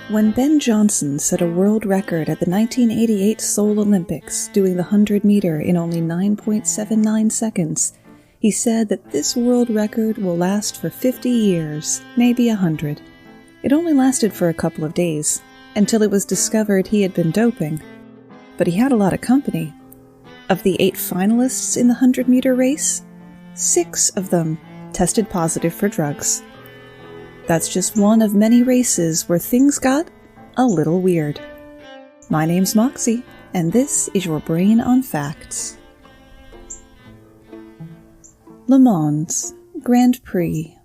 When Ben Johnson set a world record at the 1988 Seoul Olympics doing the 100-meter in only 9.79 seconds, he said that this world record will last for 50 years, maybe 100. It only lasted for a couple of days, until it was discovered he had been doping. But he had a lot of company. Of the 8 finalists in the 100-meter race, 6 of them tested positive for drugs. That's just one of many races where things got a little weird. My name's Moxie, and this is your Brain on Facts. Le Mans, Grand Prix,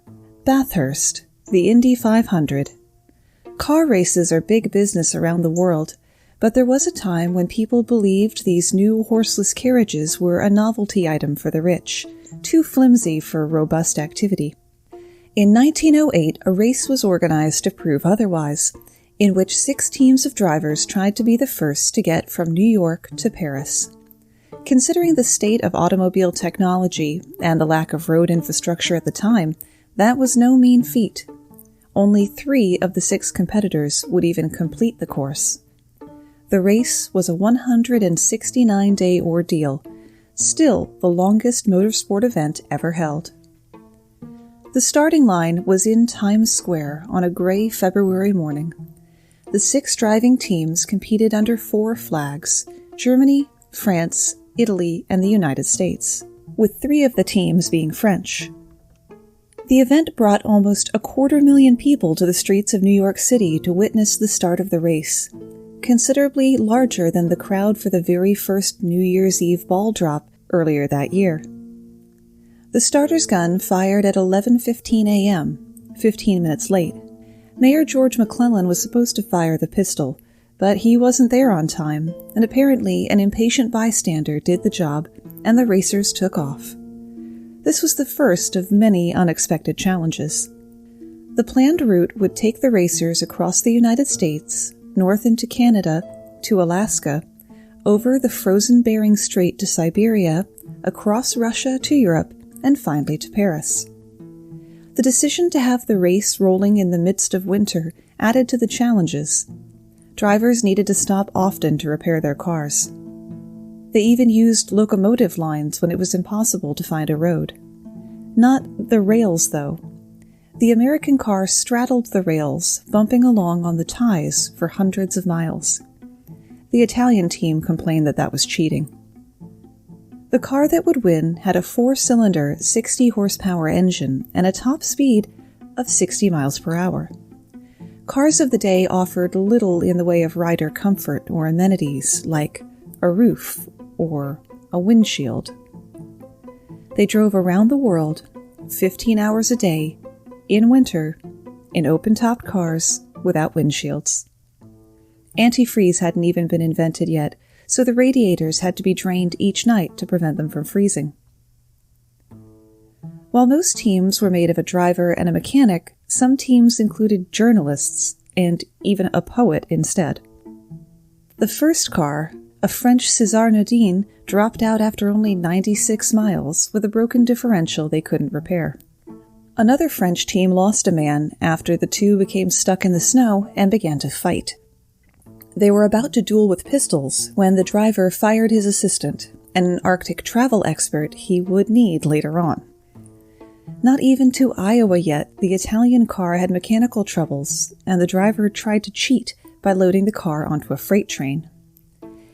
Bathurst, the Indy 500. Car races are big business around the world, but there was a time when people believed these new horseless carriages were a novelty item for the rich, too flimsy for robust activity. In 1908, a race was organized to prove otherwise, in which 6 teams of drivers tried to be the first to get from New York to Paris. Considering the state of automobile technology and the lack of road infrastructure at the time, that was no mean feat. Only 3 of the 6 competitors would even complete the course. The race was a 169-day ordeal, still the longest motorsport event ever held. The starting line was in Times Square on a gray February morning. The 6 driving teams competed under 4 flags: Germany, France, Italy, and the United States, with 3 of the teams being French. The event brought almost 250,000 people to the streets of New York City to witness the start of the race, considerably larger than the crowd for the very first New Year's Eve ball drop earlier that year. The starter's gun fired at 11:15 a.m., 15 minutes late. Mayor George McClellan was supposed to fire the pistol, but he wasn't there on time, and apparently an impatient bystander did the job, and the racers took off. This was the first of many unexpected challenges. The planned route would take the racers across the United States, north into Canada, to Alaska, over the frozen Bering Strait to Siberia, across Russia to Europe, and finally to Paris. The decision to have the race rolling in the midst of winter added to the challenges. Drivers needed to stop often to repair their cars. They even used locomotive lines when it was impossible to find a road. Not the rails, though. The American car straddled the rails, bumping along on the ties for hundreds of miles. The Italian team complained that was cheating. The car that would win had a 4-cylinder, 60-horsepower engine and a top speed of 60 miles per hour. Cars of the day offered little in the way of rider comfort or amenities like a roof or a windshield. They drove around the world, 15 hours a day, in winter, in open-topped cars without windshields. Antifreeze hadn't even been invented yet, so the radiators had to be drained each night to prevent them from freezing. While most teams were made of a driver and a mechanic, some teams included journalists and even a poet instead. The first car, a French César Nodine, dropped out after only 96 miles with a broken differential they couldn't repair. Another French team lost a man after the 2 became stuck in the snow and began to fight. They were about to duel with pistols when the driver fired his assistant, an Arctic travel expert he would need later on. Not even to Iowa yet, the Italian car had mechanical troubles, and the driver tried to cheat by loading the car onto a freight train.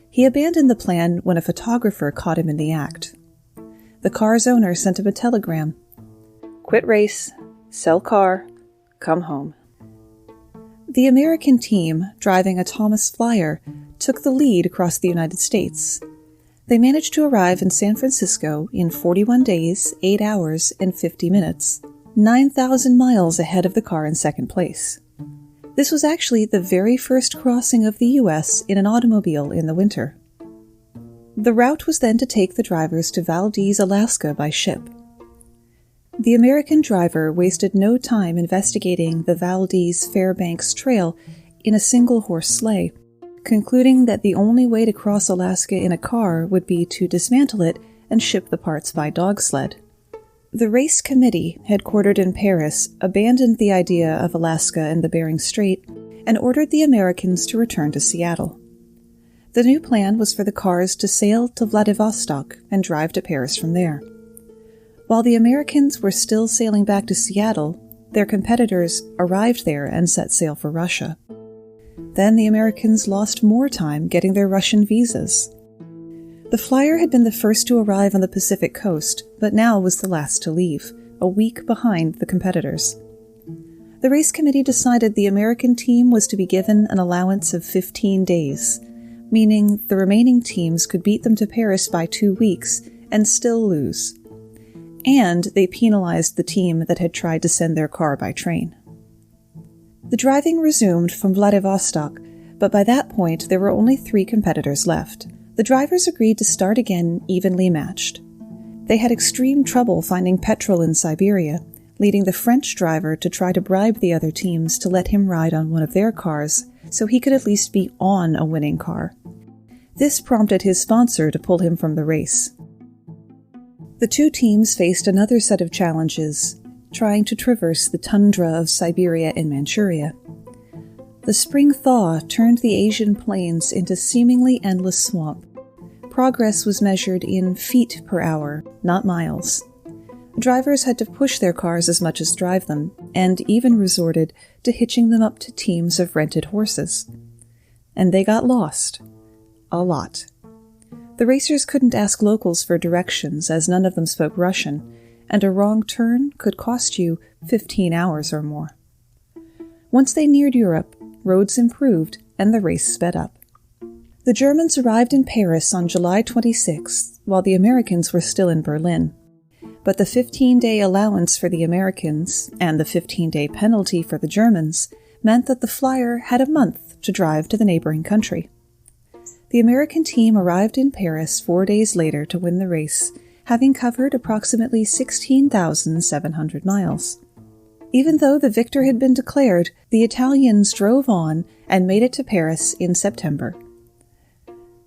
He abandoned the plan when a photographer caught him in the act. The car's owner sent him a telegram. "Quit race, sell car, come home." The American team, driving a Thomas Flyer, took the lead across the United States. They managed to arrive in San Francisco in 41 days, 8 hours, and 50 minutes, 9,000 miles ahead of the car in second place. This was actually the very first crossing of the U.S. in an automobile in the winter. The route was then to take the drivers to Valdez, Alaska by ship. The American driver wasted no time investigating the Valdez-Fairbanks Trail in a single-horse sleigh, concluding that the only way to cross Alaska in a car would be to dismantle it and ship the parts by dog sled. The race committee, headquartered in Paris, abandoned the idea of Alaska and the Bering Strait and ordered the Americans to return to Seattle. The new plan was for the cars to sail to Vladivostok and drive to Paris from there. While the Americans were still sailing back to Seattle, their competitors arrived there and set sail for Russia. Then the Americans lost more time getting their Russian visas. The flyer had been the first to arrive on the Pacific coast, but now was the last to leave, a week behind the competitors. The race committee decided the American team was to be given an allowance of 15 days, meaning the remaining teams could beat them to Paris by 2 weeks and still lose. And they penalized the team that had tried to send their car by train. The driving resumed from Vladivostok, but by that point there were only 3 competitors left. The drivers agreed to start again evenly matched. They had extreme trouble finding petrol in Siberia, leading the French driver to try to bribe the other teams to let him ride on one of their cars so he could at least be on a winning car. This prompted his sponsor to pull him from the race. The 2 teams faced another set of challenges, trying to traverse the tundra of Siberia and Manchuria. The spring thaw turned the Asian plains into seemingly endless swamp. Progress was measured in feet per hour, not miles. Drivers had to push their cars as much as drive them, and even resorted to hitching them up to teams of rented horses. And they got lost. A lot. The racers couldn't ask locals for directions, as none of them spoke Russian, and a wrong turn could cost you 15 hours or more. Once they neared Europe, roads improved and the race sped up. The Germans arrived in Paris on July 26th, while the Americans were still in Berlin. But the 15-day allowance for the Americans and the 15-day penalty for the Germans meant that the flyer had a month to drive to the neighboring country. The American team arrived in Paris 4 days later to win the race, having covered approximately 16,700 miles. Even though the victor had been declared, the Italians drove on and made it to Paris in September.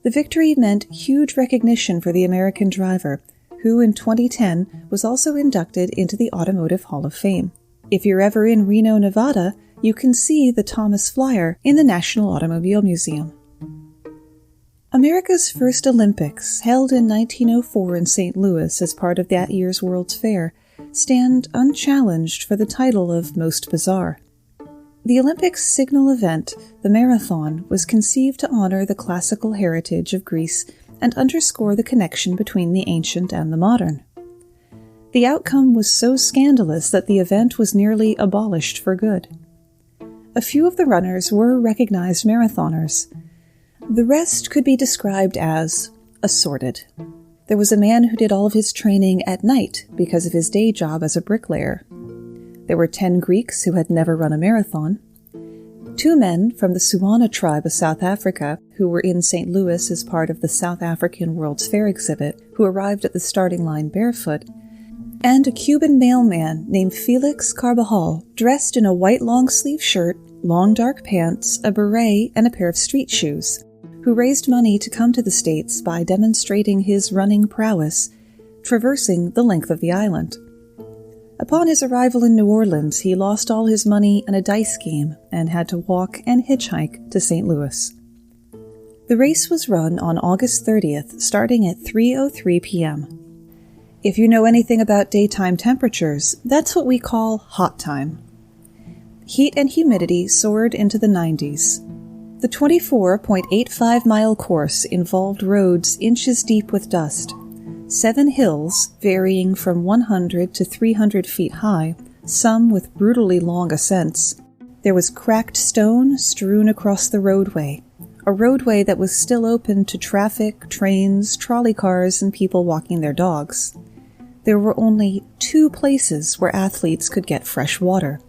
The victory meant huge recognition for the American driver, who in 2010 was also inducted into the Automotive Hall of Fame. If you're ever in Reno, Nevada, you can see the Thomas Flyer in the National Automobile Museum. America's first Olympics, held in 1904 in St. Louis as part of that year's World's Fair, stand unchallenged for the title of Most Bizarre. The Olympics' signal event, the marathon, was conceived to honor the classical heritage of Greece and underscore the connection between the ancient and the modern. The outcome was so scandalous that the event was nearly abolished for good. A few of the runners were recognized marathoners. The rest could be described as assorted. There was a man who did all of his training at night because of his day job as a bricklayer. There were 10 Greeks who had never run a marathon. 2 men from the Suana tribe of South Africa who were in St. Louis as part of the South African World's Fair exhibit, who arrived at the starting line barefoot, and a Cuban mailman named Felix Carbajal, dressed in a white long-sleeve shirt, long dark pants, a beret, and a pair of street shoes, who raised money to come to the States by demonstrating his running prowess, traversing the length of the island. Upon his arrival in New Orleans, he lost all his money in a dice game and had to walk and hitchhike to St. Louis. The race was run on August 30th, starting at 3:03 p.m. If you know anything about daytime temperatures, that's what we call hot time. Heat and humidity soared into the 90s. The 24.85-mile course involved roads inches deep with dust, 7 hills varying from 100 to 300 feet high, some with brutally long ascents. There was cracked stone strewn across the roadway, a roadway that was still open to traffic, trains, trolley cars, and people walking their dogs. There were only 2 places where athletes could get fresh water,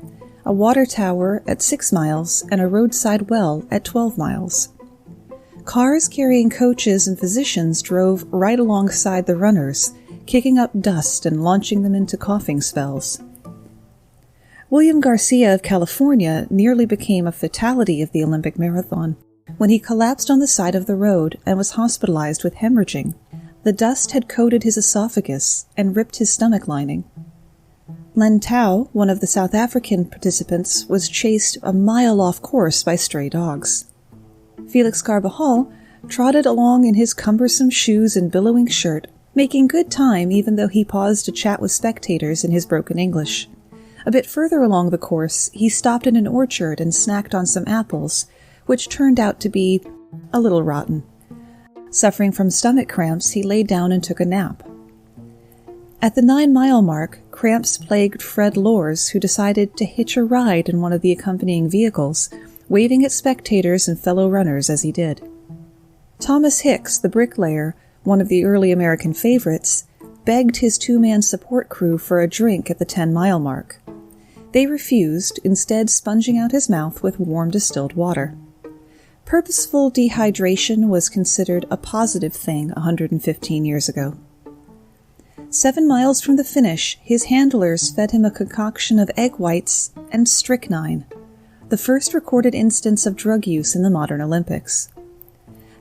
a water tower at 6 miles and a roadside well at 12 miles. Cars carrying coaches and physicians drove right alongside the runners, kicking up dust and launching them into coughing spells. William Garcia of California nearly became a fatality of the Olympic marathon when he collapsed on the side of the road and was hospitalized with hemorrhaging. The dust had coated his esophagus and ripped his stomach lining. Len Tao, one of the South African participants, was chased a mile off course by stray dogs. Felix Carbajal trotted along in his cumbersome shoes and billowing shirt, making good time even though he paused to chat with spectators in his broken English. A bit further along the course, he stopped in an orchard and snacked on some apples, which turned out to be a little rotten. Suffering from stomach cramps, he laid down and took a nap. At the 9-mile mark, cramps plagued Fred Lors, who decided to hitch a ride in one of the accompanying vehicles, waving at spectators and fellow runners as he did. Thomas Hicks, the bricklayer, one of the early American favorites, begged his 2-man support crew for a drink at the 10-mile mark. They refused, instead sponging out his mouth with warm distilled water. Purposeful dehydration was considered a positive thing 115 years ago. 7 miles from the finish, his handlers fed him a concoction of egg whites and strychnine, the first recorded instance of drug use in the modern Olympics.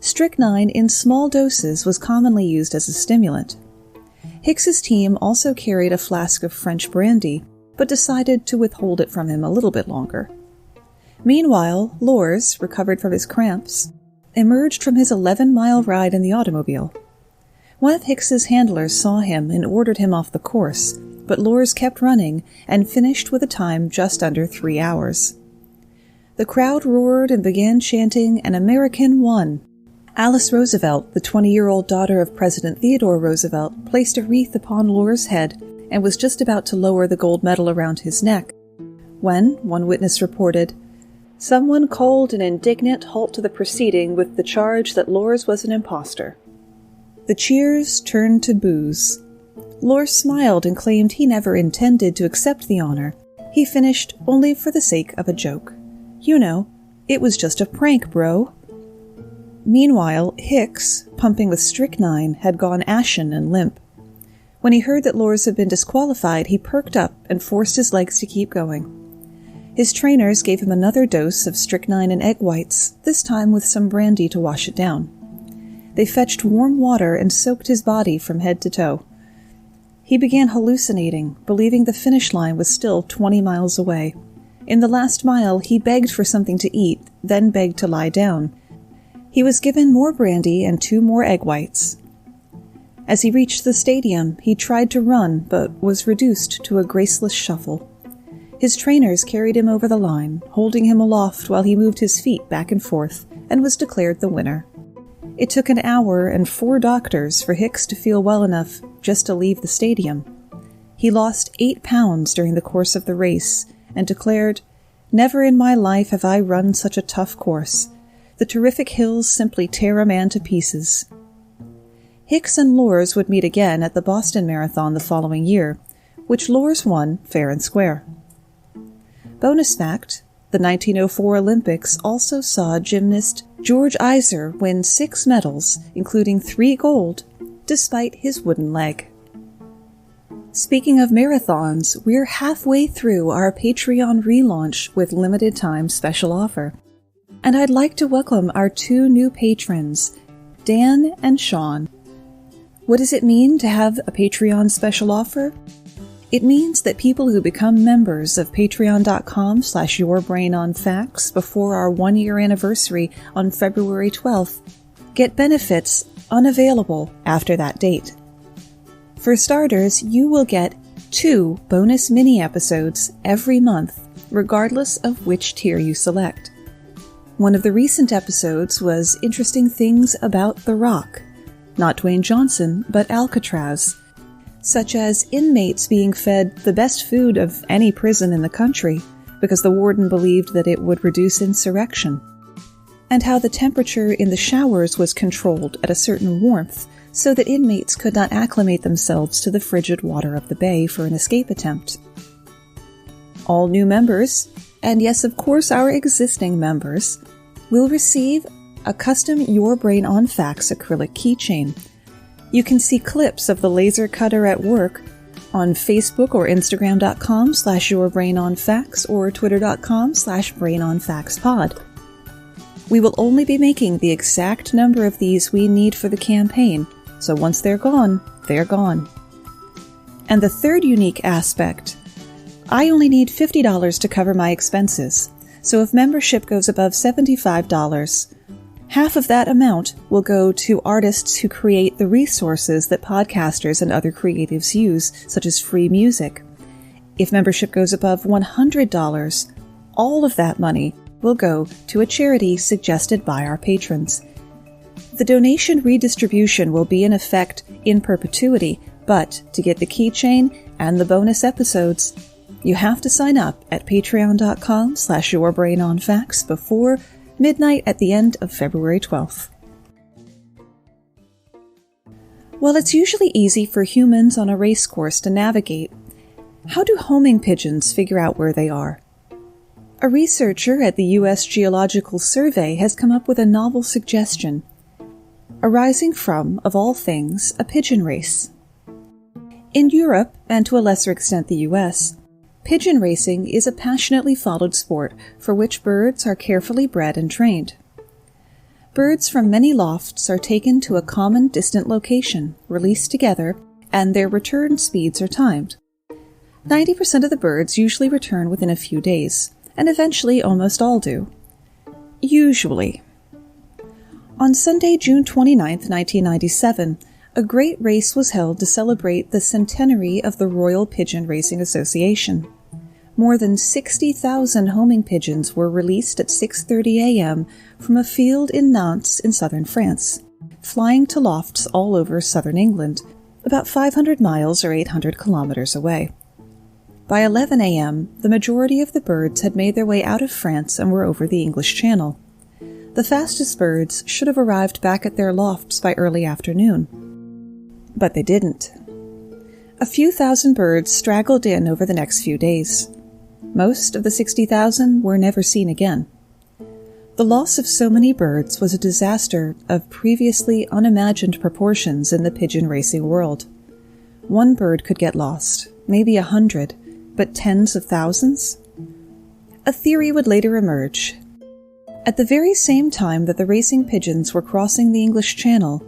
Strychnine in small doses was commonly used as a stimulant. Hicks's team also carried a flask of French brandy, but decided to withhold it from him a little bit longer. Meanwhile, Lors, recovered from his cramps, emerged from his 11-mile ride in the automobile. One of Hicks's handlers saw him and ordered him off the course, but Lors kept running and finished with a time just under 3 hours. The crowd roared and began chanting, "An American won." Alice Roosevelt, the 20-year-old daughter of President Theodore Roosevelt, placed a wreath upon Lors' head and was just about to lower the gold medal around his neck when, one witness reported, someone called an indignant halt to the proceeding with the charge that Lors was an imposter. The cheers turned to boos. Lors smiled and claimed he never intended to accept the honor. He finished only for the sake of a joke. You know, it was just a prank, bro. Meanwhile, Hicks, pumping with strychnine, had gone ashen and limp. When he heard that Lors had been disqualified, he perked up and forced his legs to keep going. His trainers gave him another dose of strychnine and egg whites, this time with some brandy to wash it down. They fetched warm water and soaked his body from head to toe. He began hallucinating, believing the finish line was still 20 miles away. In the last mile, he begged for something to eat, then begged to lie down. He was given more brandy and 2 more egg whites. As he reached the stadium, he tried to run, but was reduced to a graceless shuffle. His trainers carried him over the line, holding him aloft while he moved his feet back and forth, and was declared the winner. It took an hour and 4 doctors for Hicks to feel well enough just to leave the stadium. He lost 8 pounds during the course of the race and declared, "Never in my life have I run such a tough course. The terrific hills simply tear a man to pieces." Hicks and Lors would meet again at the Boston Marathon the following year, which Lors won fair and square. Bonus fact, the 1904 Olympics also saw gymnast George Iser win 6 medals, including 3 gold, despite his wooden leg. Speaking of marathons, we're halfway through our Patreon relaunch with limited time special offer. And I'd like to welcome our 2 new patrons, Dan and Sean. What does it mean to have a Patreon special offer? It means that people who become members of patreon.com/yourbrainonfacts before our 1-year anniversary on February 12th get benefits unavailable after that date. For starters, you will get 2 bonus mini-episodes every month, regardless of which tier you select. One of the recent episodes was Interesting Things About The Rock, not Dwayne Johnson, but Alcatraz, such as inmates being fed the best food of any prison in the country because the warden believed that it would reduce insurrection, and how the temperature in the showers was controlled at a certain warmth so that inmates could not acclimate themselves to the frigid water of the bay for an escape attempt. All new members, and yes, of course, our existing members, will receive a custom Your Brain on Facts acrylic keychain. You can see clips of the laser cutter at work on Facebook or Instagram.com/yourbrainonfacts or Twitter.com/brainonfactspod. We will only be making the exact number of these we need for the campaign, so once they're gone, they're gone. And the third unique aspect, I only need $50 to cover my expenses, so if membership goes above $75, half of that amount will go to artists who create the resources that podcasters and other creatives use, such as free music. If membership goes above $100, all of that money will go to a charity suggested by our patrons. The donation redistribution will be in effect in perpetuity, but to get the keychain and the bonus episodes, you have to sign up at patreon.com/yourbrainonfacts before midnight at the end of February 12th. While it's usually easy for humans on a race course to navigate, how do homing pigeons figure out where they are? A researcher at the U.S. Geological Survey has come up with a novel suggestion, arising from, of all things, a pigeon race. In Europe, and to a lesser extent the U.S., pigeon racing is a passionately followed sport for which birds are carefully bred and trained. Birds from many lofts are taken to a common distant location, released together, and their return speeds are timed. 90% of the birds usually return within a few days, and eventually almost all do. Usually. On Sunday, June 29, 1997, a great race was held to celebrate the centenary of the Royal Pigeon Racing Association. More than 60,000 homing pigeons were released at 6:30 a.m. from a field in Nantes in southern France, flying to lofts all over southern England, about 500 miles or 800 kilometers away. By 11 a.m., the majority of the birds had made their way out of France and were over the English Channel. The fastest birds should have arrived back at their lofts by early afternoon. But they didn't. A few thousand birds straggled in over the next few days. Most of the 60,000 were never seen again. The loss of so many birds was a disaster of previously unimagined proportions in the pigeon racing world. One bird could get lost, maybe 100, but tens of thousands? A theory would later emerge. At the very same time that the racing pigeons were crossing the English Channel,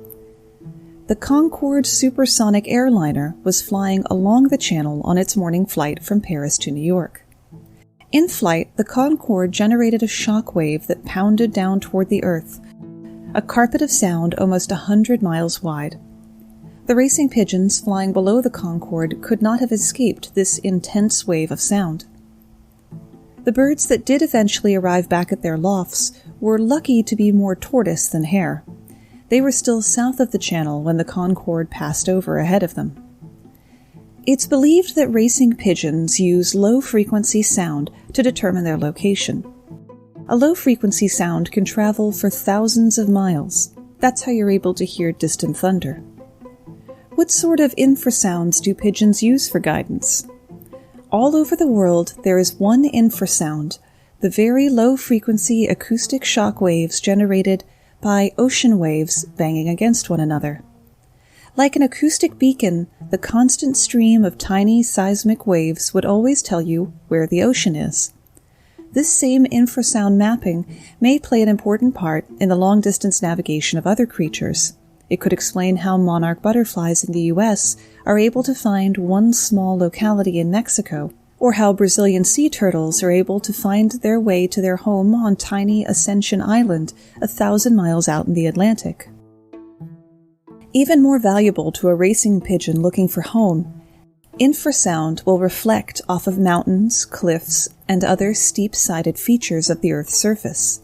the Concorde supersonic airliner was flying along the channel on its morning flight from Paris to New York. In flight, the Concorde generated a shock wave that pounded down toward the Earth, a carpet of sound almost 100 miles wide. The racing pigeons flying below the Concorde could not have escaped this intense wave of sound. The birds that did eventually arrive back at their lofts were lucky to be more tortoise than hare. They were still south of the channel when the Concorde passed over ahead of them. It's believed that racing pigeons use low-frequency sound to determine their location. A low-frequency sound can travel for thousands of miles. That's how you're able to hear distant thunder. What sort of infrasounds do pigeons use for guidance? All over the world, there is one infrasound, the very low-frequency acoustic shock waves generated by ocean waves banging against one another. Like an acoustic beacon, the constant stream of tiny seismic waves would always tell you where the ocean is. This same infrasound mapping may play an important part in the long-distance navigation of other creatures. It could explain how monarch butterflies in the U.S. are able to find one small locality in Mexico, or how Brazilian sea turtles are able to find their way to their home on tiny Ascension Island 1,000 miles out in the Atlantic. Even more valuable to a racing pigeon looking for home, infrasound will reflect off of mountains, cliffs, and other steep-sided features of the Earth's surface.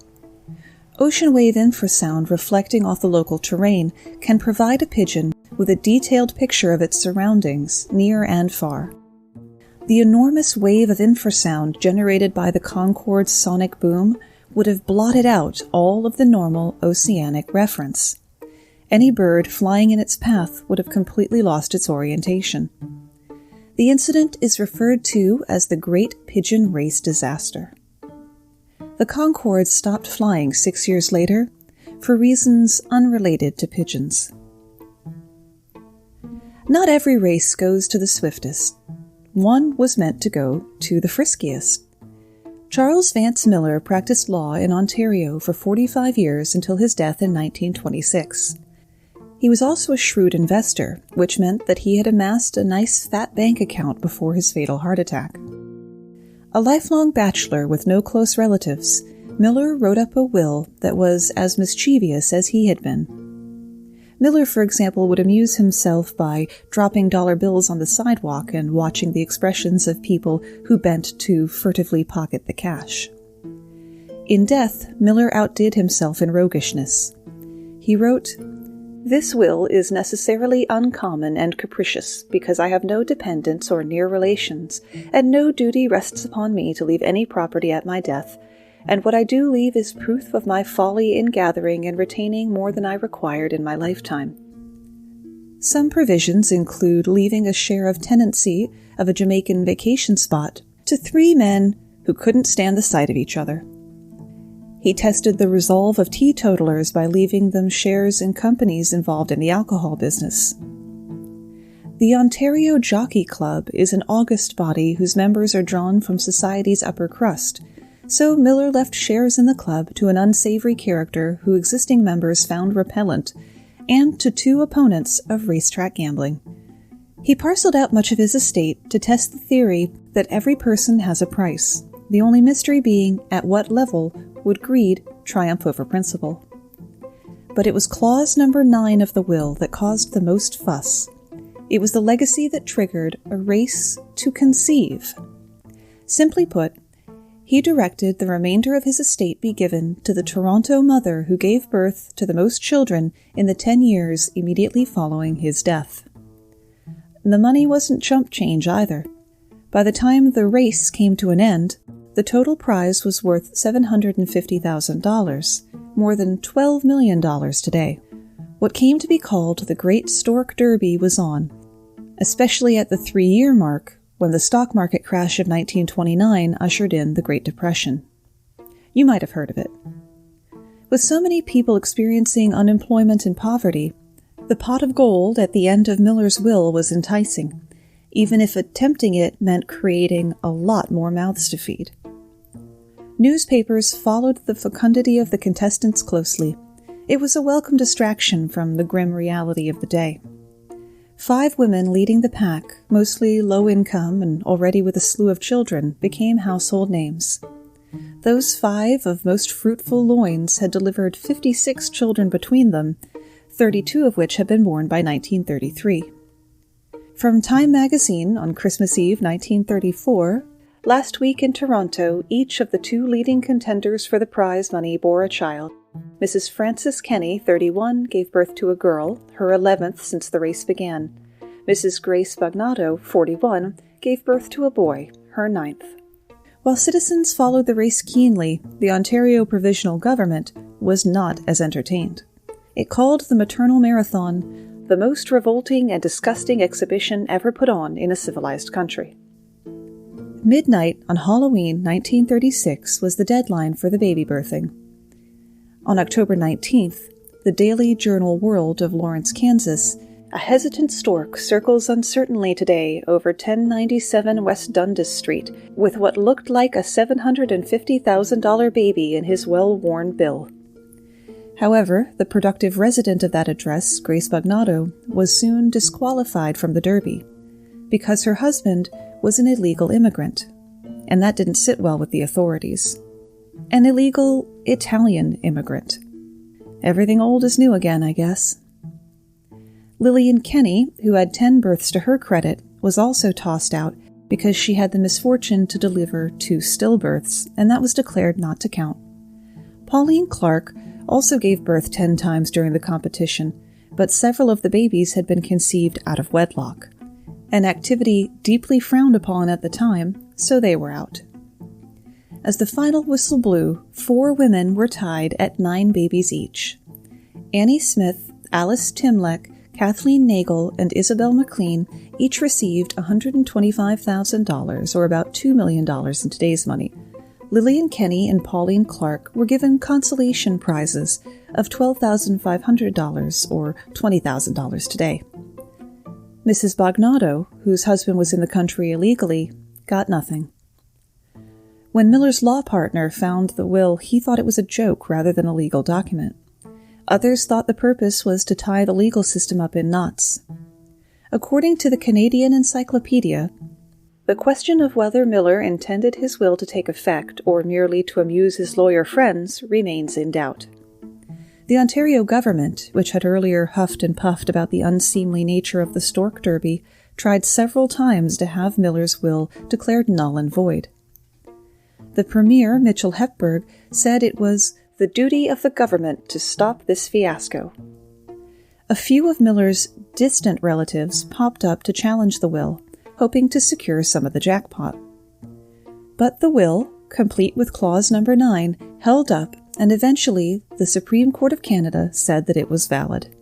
Ocean wave infrasound reflecting off the local terrain can provide a pigeon with a detailed picture of its surroundings, near and far. The enormous wave of infrasound generated by the Concorde's sonic boom would have blotted out all of the normal oceanic reference. Any bird flying in its path would have completely lost its orientation. The incident is referred to as the Great Pigeon Race Disaster. The Concorde stopped flying 6 years later for reasons unrelated to pigeons. Not every race goes to the swiftest. One was meant to go to the friskiest. Charles Vance Miller practiced law in Ontario for 45 years until his death in 1926. He was also a shrewd investor, which meant that he had amassed a nice fat bank account before his fatal heart attack. A lifelong bachelor with no close relatives, Miller wrote up a will that was as mischievous as he had been. Miller, for example, would amuse himself by dropping dollar bills on the sidewalk and watching the expressions of people who bent to furtively pocket the cash. In death, Miller outdid himself in roguishness. He wrote, "This will is necessarily uncommon and capricious, because I have no dependents or near relations, and no duty rests upon me to leave any property at my death, and what I do leave is proof of my folly in gathering and retaining more than I required in my lifetime." Some provisions include leaving a share of tenancy of a Jamaican vacation spot to 3 men who couldn't stand the sight of each other. He tested the resolve of teetotalers by leaving them shares in companies involved in the alcohol business. The Ontario Jockey Club is an august body whose members are drawn from society's upper crust, so Miller left shares in the club to an unsavory character who existing members found repellent, and to 2 opponents of racetrack gambling. He parceled out much of his estate to test the theory that every person has a price, the only mystery being at what level would greed triumph over principle. But it was clause number 9 of the will that caused the most fuss. It was the legacy that triggered a race to conceive. Simply put, he directed the remainder of his estate be given to the Toronto mother who gave birth to the most children in the 10 years immediately following his death. The money wasn't chump change either. By the time the race came to an end, the total prize was worth $750,000, more than $12 million today. What came to be called the Great Stork Derby was on, especially at the 3-year mark when the stock market crash of 1929 ushered in the Great Depression. You might have heard of it. With so many people experiencing unemployment and poverty, the pot of gold at the end of Miller's will was enticing, even if attempting it meant creating a lot more mouths to feed. Newspapers followed the fecundity of the contestants closely. It was a welcome distraction from the grim reality of the day. 5 women leading the pack, mostly low income and already with a slew of children, became household names. Those 5 of most fruitful loins had delivered 56 children between them, 32 of which had been born by 1933. From Time magazine on Christmas Eve 1934, "Last week in Toronto, each of the 2 leading contenders for the prize money bore a child. Mrs. Frances Kenny, 31, gave birth to a girl, her 11th since the race began. Mrs. Grace Bagnato, 41, gave birth to a boy, her 9th. While citizens followed the race keenly, the Ontario Provisional Government was not as entertained. It called the maternal marathon the most revolting and disgusting exhibition ever put on in a civilized country. Midnight on Halloween 1936 was the deadline for the baby birthing. On October 19th, the Daily Journal World of Lawrence, Kansas, "A hesitant stork circles uncertainly today over 1097 West Dundas Street with what looked like a $750,000 baby in his well-worn bill." However, the productive resident of that address, Grace Bagnato, was soon disqualified from the Derby because her husband was an illegal immigrant, and that didn't sit well with the authorities. An illegal Italian immigrant. Everything old is new again, I guess. Lillian Kenny, who had 10 births to her credit, was also tossed out because she had the misfortune to deliver 2 stillbirths, and that was declared not to count. Pauline Clark also gave birth 10 times during the competition, but several of the babies had been conceived out of wedlock, an activity deeply frowned upon at the time, so they were out. As the final whistle blew, 4 women were tied at 9 babies each. Annie Smith, Alice Timleck, Kathleen Nagel, and Isabel McLean each received $125,000, or about $2 million in today's money. Lillian Kenny and Pauline Clark were given consolation prizes of $12,500, or $20,000 today. Mrs. Bagnato, whose husband was in the country illegally, got nothing. When Miller's law partner found the will, he thought it was a joke rather than a legal document. Others thought the purpose was to tie the legal system up in knots. According to the Canadian Encyclopedia, the question of whether Miller intended his will to take effect or merely to amuse his lawyer friends remains in doubt. The Ontario government, which had earlier huffed and puffed about the unseemly nature of the Stork Derby, tried several times to have Miller's will declared null and void. The Premier, Mitchell Hepburn, said it was the duty of the government to stop this fiasco. A few of Miller's distant relatives popped up to challenge the will, hoping to secure some of the jackpot. But the will, complete with clause number 9, held up, and eventually the Supreme Court of Canada said that it was valid.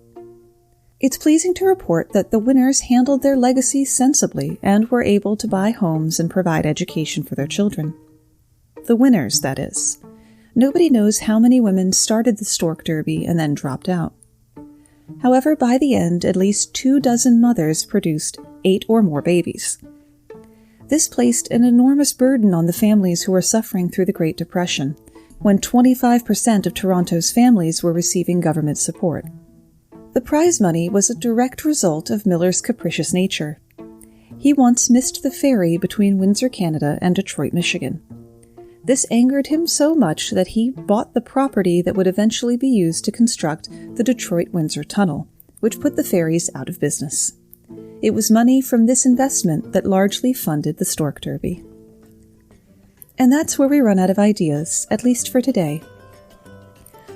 It's pleasing to report that the winners handled their legacy sensibly and were able to buy homes and provide education for their children. The winners, that is. Nobody knows how many women started the Stork Derby and then dropped out. However, by the end, at least 24 mothers produced 8 or more babies. This placed an enormous burden on the families who were suffering through the Great Depression, when 25% of Toronto's families were receiving government support. The prize money was a direct result of Miller's capricious nature. He once missed the ferry between Windsor, Canada and Detroit, Michigan. This angered him so much that he bought the property that would eventually be used to construct the Detroit-Windsor Tunnel, which put the ferries out of business. It was money from this investment that largely funded the Stork Derby. And that's where we run out of ideas, at least for today.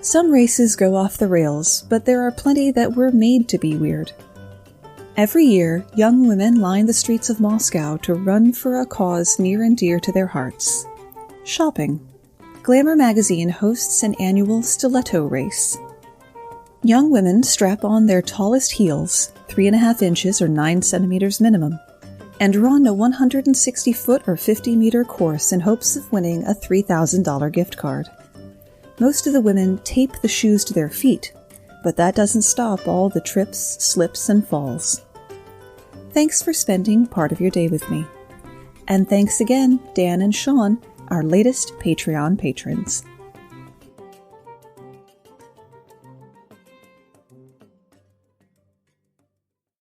Some races go off the rails, but there are plenty that were made to be weird. Every year, young women line the streets of Moscow to run for a cause near and dear to their hearts. Shopping. Glamour magazine hosts an annual stiletto race. Young women strap on their tallest heels, 3.5 inches or 9 centimeters minimum, and run a 160-foot or 50-meter course in hopes of winning a $3,000 gift card. Most of the women tape the shoes to their feet, but that doesn't stop all the trips, slips, and falls. Thanks for spending part of your day with me. And thanks again, Dan and Sean, our latest Patreon patrons.